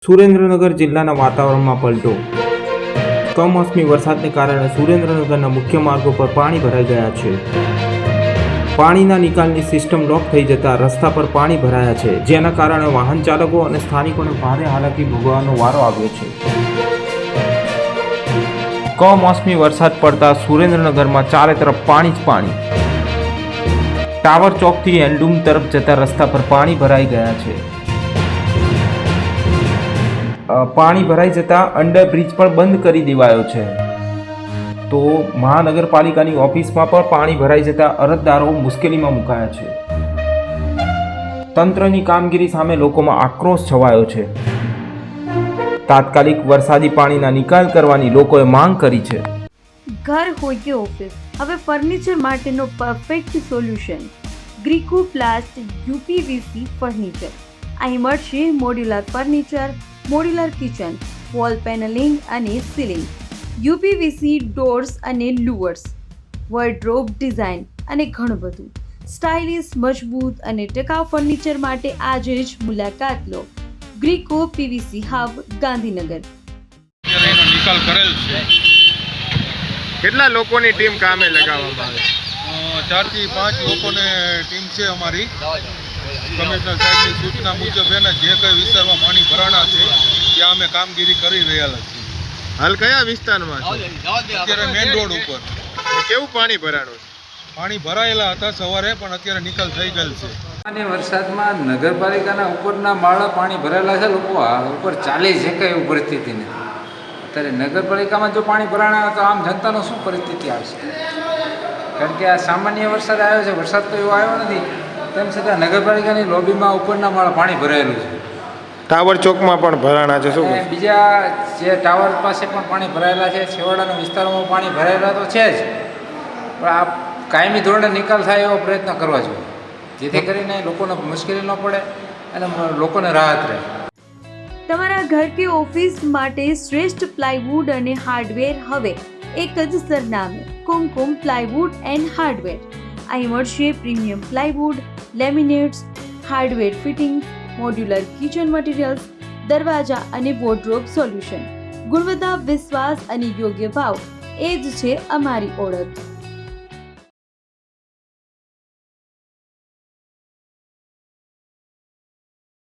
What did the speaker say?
સુરેન્દ્રનગર જિલ્લાના વાતાવરણમાં પલટો. કમોસમી વરસાદને કારણે સુરેન્દ્રનગરના મુખ્ય માર્ગો પર પાણી ભરાઈ ગયા છે. પાણીના નિકાલની સિસ્ટમ લોક થઈ જતા રસ્તા પર પાણી ભરાયા છે, જેના કારણે વાહન ચાલકો અને સ્થાનિકોને ભારે હાલાકી ભોગવવાનો વારો આવ્યો છે. કમોસમી વરસાદ પડતા સુરેન્દ્રનગરમાં ચારે તરફ પાણી જ પાણી. ટાવર ચોકથી એન્ડુમ તરફ જતા રસ્તા પર પાણી ભરાઈ ગયા છે. પાણી ભરાઈ જતા અંડરબ્રિજ પણ બંધ કરી દેવાયો છે. તો મહાનગરપાલિકાની ઓફિસમાં પણ પાણી ભરાઈ જતા અરજદારો મુશ્કેલીમાં મુકાયા છે. તંત્રની કામગીરી સામે લોકોમાં આક્રોશ છવાયો છે. તાત્કાલિક વરસાદી પાણીના નિકાલ કરવાની લોકોએ માંગ કરી છે. ઘર હોય કે ઓફિસ, હવે ફર્નિચર માટેનો પરફેક્ટ સોલ્યુશન ગ્રીકો પ્લાસ્ટ યુપીવીસી ફર્નિચર. અહીં મળશે modular furniture, modular kitchen, wall panelling અને સીલિંગ, યુપીવીસી ડોર્સ અને લુવર્સ, વોર્ડરોબ ડિઝાઇન અને ઘણું બધું. સ્ટાઇલિશ, મજબૂત અને ટકાઉ ફર્નિચર માટે આજે જ મુલાકાત લો. ગ્રીકો પીવીસી હબ, ગાંધીનગર. નિકાલ કરેલ છે. કેટલા લોકોની ટીમ કામે લગાવવામાં આવે? 4 થી 5 લોકોને ટીમ છે અમારી. કમિશનર સાહેબની સૂચના મુજબ એને જે કંઈ વિસ્તારમાં પાણી ભરાણા છે ત્યાં અમે કામગીરી કરી રહ્યા છીએ. હાલ કયા વિસ્તારમાં છે? અત્યારે મેઇન રોડ ઉપર. કેવું પાણી ભરાણું છે? પાણી ભરાયેલા હતા સવારે, પણ અત્યારે નિકાલ થઈ ગયેલ છે. અને વરસાદમાં નગરપાલિકાના ઉપરના માળા પાણી ભરાયેલા છે. લોકો ઉપર ચાલી શકે એવું પરિસ્થિતિ નથી. અત્યારે નગરપાલિકામાં જો પાણી ભરાણા તો આમ જનતાનો શું પરિસ્થિતિ આવશે? કારણ કે આ સામાન્ય વરસાદ આવ્યો છે, વરસાદ તો એવો આવ્યો નથી. તેમ છતાં નગરપાલિકાની લોબીમાં ઉપરના માળા પાણી ભરાયેલું છે. ટાવર ચોકમાં પણ ભરાણા છે. શું અને બીજા જે ટાવર પાસે પણ પાણી ભરાયેલા છે, છેવાડાના વિસ્તારોમાં પાણી ભરાયેલા તો છે જ, પણ આ કાયમી ધોરણે નિકાલ થાય એવો પ્રયત્ન કરવા જોઈએ, જેથી કરીને લોકોને મુશ્કેલી ન પડે અને લોકોને રાહત રહે. તમારા ઘર કે ઓફિસ માટે શ્રેષ્ઠ પ્લાયવુડ અને હાર્ડવેર હવે એક જ સરનામે, કુમકુમ પ્લાયવુડ એન્ડ હાર્ડવેર. અહીં મળશે premium plywood, laminates, hardware fitting, modular kitchen materials, દરવાજા અને વોર્ડરોબ સોલ્યુશન. ગુણવત્તા, વિશ્વાસ અને યોગ્ય ભાવ, એ જ છે અમારી ઓળખ.